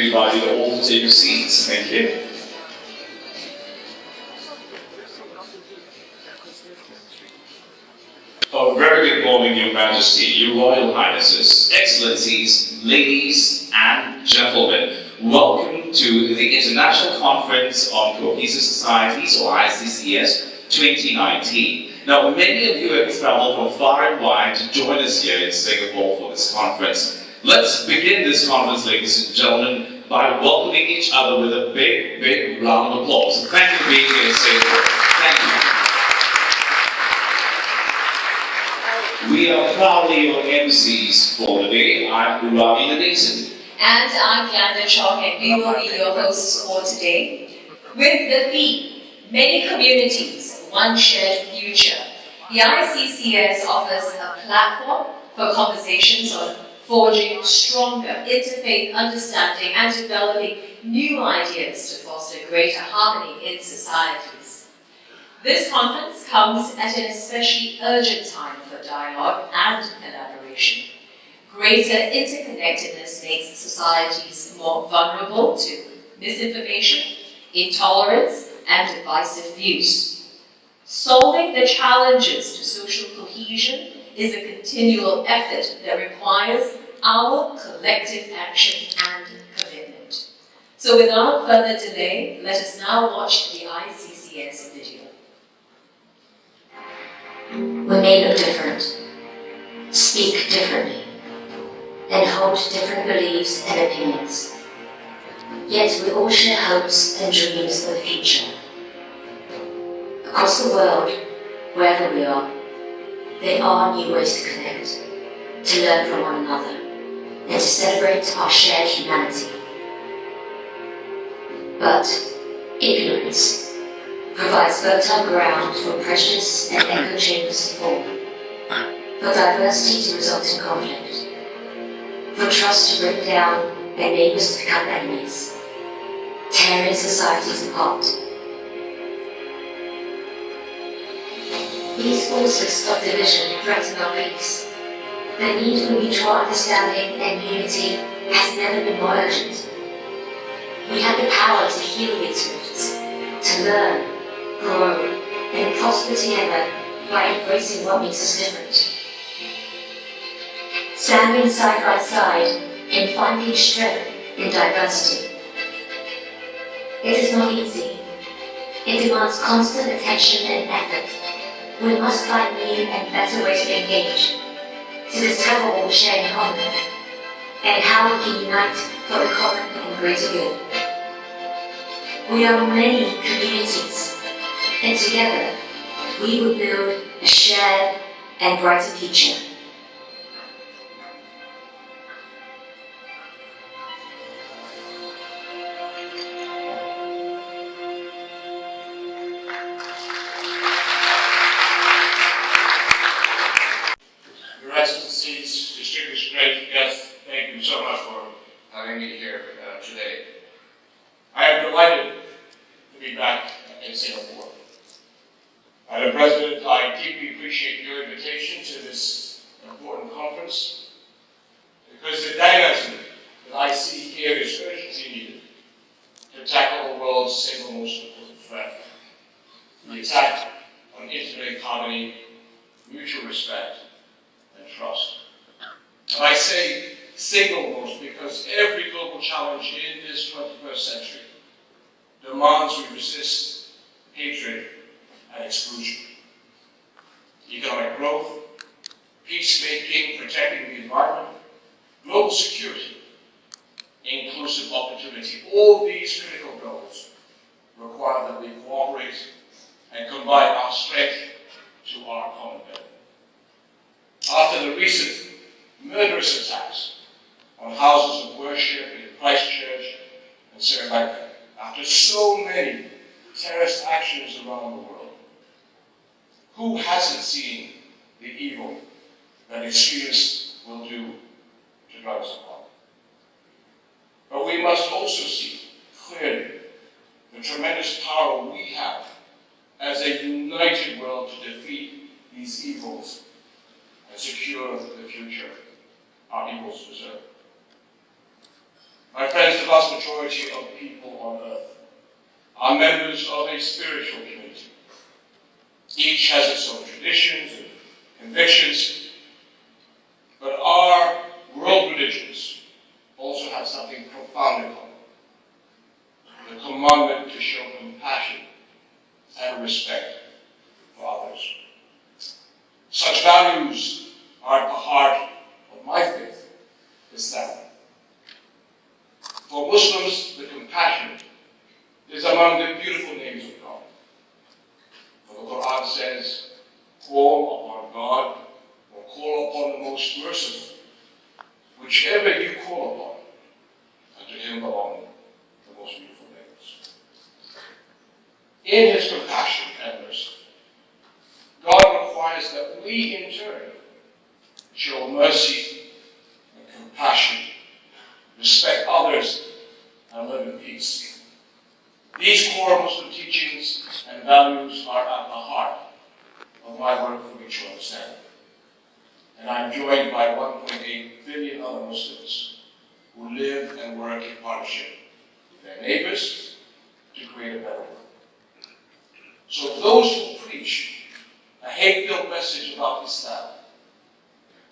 everybody to all take your seats. Thank you. A very good morning, Your Majesty, Your Royal Highnesses, Excellencies, ladies and gentlemen. Welcome to the International Conference on Cohesive Societies, or ICCS, 2019. Now, many of you have traveled from far and wide to join us here in Singapore for this conference. Let's begin this conference, ladies and gentlemen, by welcoming each other with a big, big round of applause. Thank you for being here in Singapore. Thank you. We are proudly your MCs for the day. I'm Ravi Nadesan. And I'm Glenda Chong, and we will be your hosts for today. With the theme, Many Communities, One Shared Future, the ICCS offers a platform for conversations on forging stronger interfaith understanding and developing new ideas to foster greater harmony in societies. This conference comes at an especially urgent time for dialogue and collaboration. Greater interconnectedness makes societies more vulnerable to misinformation, intolerance, and divisive views. Solving the challenges to social cohesion is a continual effort that requires our collective action and commitment. So without further delay, let us now watch the ICCS video. We may look different, speak differently, and hold different beliefs and opinions. Yet we all share hopes and dreams for the future. Across the world, wherever we are, there are new ways to connect, to learn from one another, and to celebrate our shared humanity. But ignorance provides fertile ground for prejudice and echo chambers to form, for diversity to result in conflict, for trust to break down and neighbours to become enemies, tearing societies apart. These forces of division threaten our peace. The need for mutual understanding and unity has never been more urgent. We have the power to heal these rifts, to learn, grow, and prosper together by embracing what makes us different. Standing side by side and finding strength in diversity. It is not easy. It demands constant attention and effort. We must find new and better ways to engage, to discover what we share in common, and how we can unite for the common and greater good. We are many communities, and together we will build a shared and brighter future. Thank you so much for having me here today. I am delighted to be back in Singapore. Madam President, I deeply appreciate your invitation to this important conference because the dynamism that I see here is urgently needed to tackle the world's single most important threat, the attack on integrated harmony, mutual respect, and trust. And I say single most because every global challenge in this 21st century demands we resist hatred and exclusion. Economic growth, peacemaking, protecting the environment, global security, inclusive opportunity, all these critical goals require that we cooperate and combine our strength to our common benefit. After the recent murderous attacks on houses of worship in Christchurch and Sri Lanka, after so many terrorist actions around the world, who hasn't seen the evil that extremists will do to drive us apart? But we must also see clearly the tremendous power we have as a united world to defeat these evils and secure the future our peoples deserve. My friends, the vast majority of people on earth are members of a spiritual community. Each has its own traditions and convictions, but our world religions also have something profound in common: the commandment to show compassion and respect for others. Such values are at the heart of my faith, Islam. For Muslims, the compassion is among the beautiful names of God. For the Quran says, "Call upon God," or "call upon the most merciful." Whichever you call upon, unto him belong the most beautiful names. In his compassion and mercy, God requires that we in turn show mercy and compassion, respect others, and live in peace. These core Muslim teachings and values are at the heart of my work for mutual understanding. And I'm joined by 1.8 billion other Muslims who live and work in partnership with their neighbors to create a better world. So those who preach a hate-filled message about Islam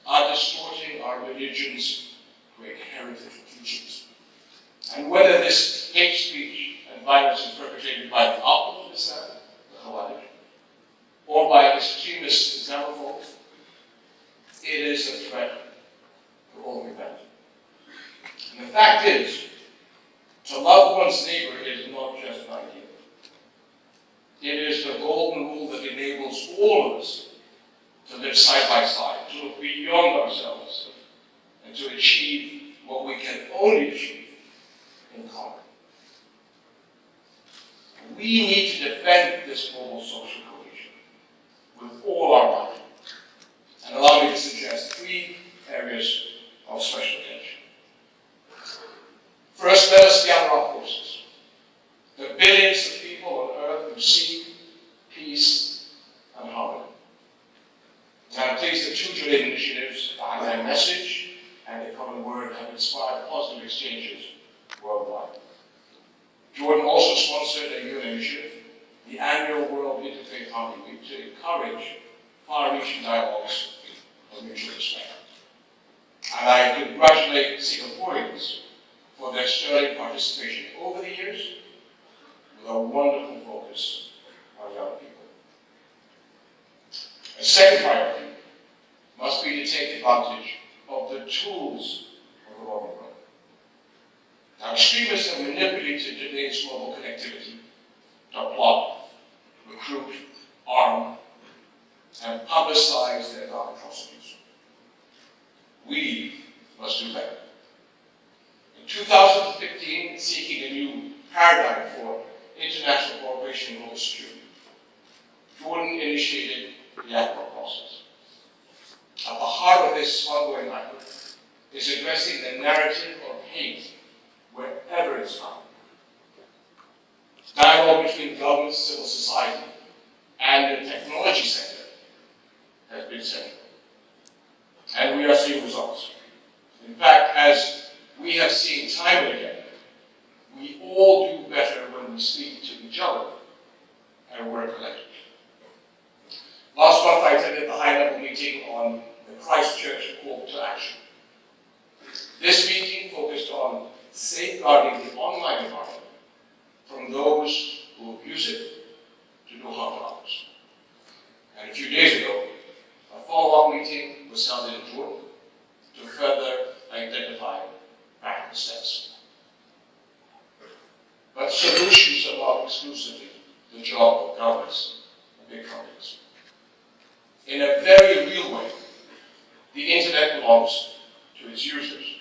are distorting our religion's great heritage of teachings. And whether this hate speech and violence is perpetrated by the opposite of Islam, the Khawarij, or by extremist Islamophobes, it is a threat to all humanity. And the fact is, to love one's neighbor is not just an idea. It is the golden rule that enables all of us to live side by side, to look beyond ourselves, and to achieve what we can only achieve in common. We need to defend this global social cohesion with all our might. And allow me to suggest 3 areas of special attention. First, let us gather our forces. The billions of people on earth who seek peace and harmony. Now, I'm pleased that 2 Jordan initiatives, the Highline Message and the Common Word, have inspired positive exchanges worldwide. Jordan also sponsored a UN initiative, the annual World Interfaith Harmony Week, to encourage far-reaching dialogues of mutual respect. And I congratulate Singaporeans for their sterling participation over the years, with a wonderful focus on young people. A second priority must be to take advantage of the tools of the modern world. Now, extremists have manipulated today's global connectivity to plot, recruit, arm, and publicize their dark atrocities. We must do better. In 2015, seeking a new paradigm for international cooperation and global security, Jordan initiated the ACNUR process. At the heart of this ongoing effort is addressing the narrative of hate wherever it's found. Dialogue between government, civil society, and the technology sector has been central. And we are seeing results. In fact, as we have seen time and again, we all do better when we speak to each other and work collectively. Last month, I attended the high-level meeting on the Christchurch Call to Action. This meeting focused on safeguarding the online environment from those who abuse it to do harm to others. And a few days ago, a follow-up meeting was held in Jordan to further identify practical steps. But solutions are not exclusively the job of governments and big companies. In a very real way, the internet belongs to its users.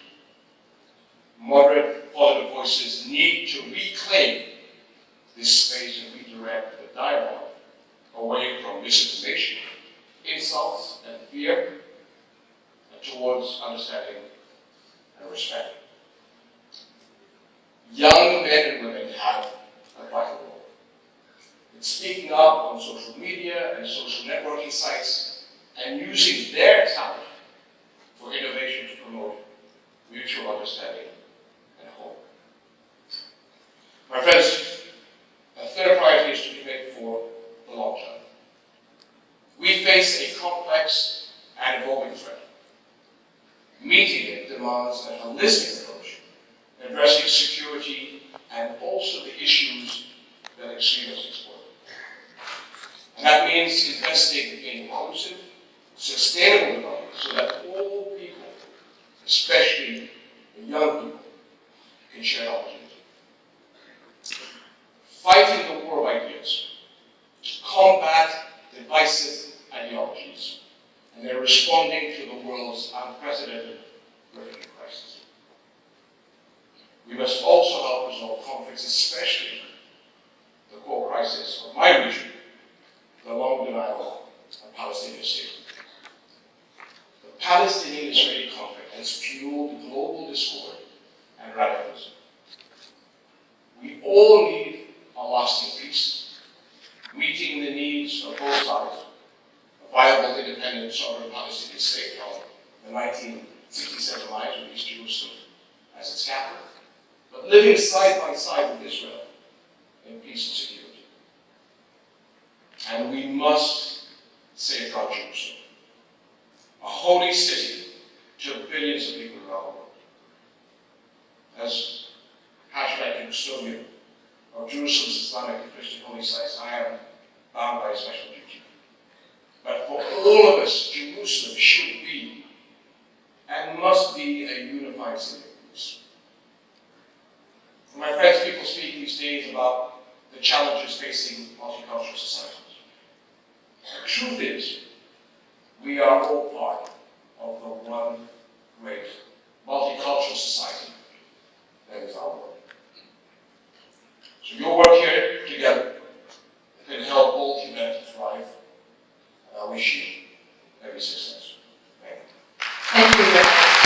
Moderate, positive voices need to reclaim this space and redirect the dialogue away from misinformation, insults, and fear, and towards understanding and respect. Young men and women have a vital role in speaking up on social media and social networking sites and using their talent for innovation to promote mutual understanding and hope. My friends, a third priority is to commit for the long term. We face a complex and evolving threat. Meeting it demands a holistic approach, addressing security and also the issues that extremists exploit. And that means investing in inclusive, sustainable development so that all people, especially the young people, can share opportunity. Fighting the war of ideas, combat divisive ideologies, and they're responding to the world's unprecedented refugee crisis. We must also help resolve conflicts, especially the core crisis of my region, the long denial of Palestinian state. The Palestinian-Israeli conflict has fueled global discord and radicalism. We all need a lasting peace, meeting the needs of both sides, a viable, independent, sovereign Palestinian state on the 1967 lines with East Jerusalem as its capital, but living side by side with Israel in peace and security. And we must safeguard Jerusalem, a holy city to billions of people around the world. As hashtag custodian of Jerusalem's Islamic and Christian holy sites, I am bound by a special duty. But for all of us, Jerusalem should be and must be a unified city of peace. My friends, people speak these days about the challenges facing multicultural societies. The truth is, we are all part of the one great multicultural society that is our world. So your work here together can help all humanity thrive, and I wish you every success. Thank you. Thank you very much.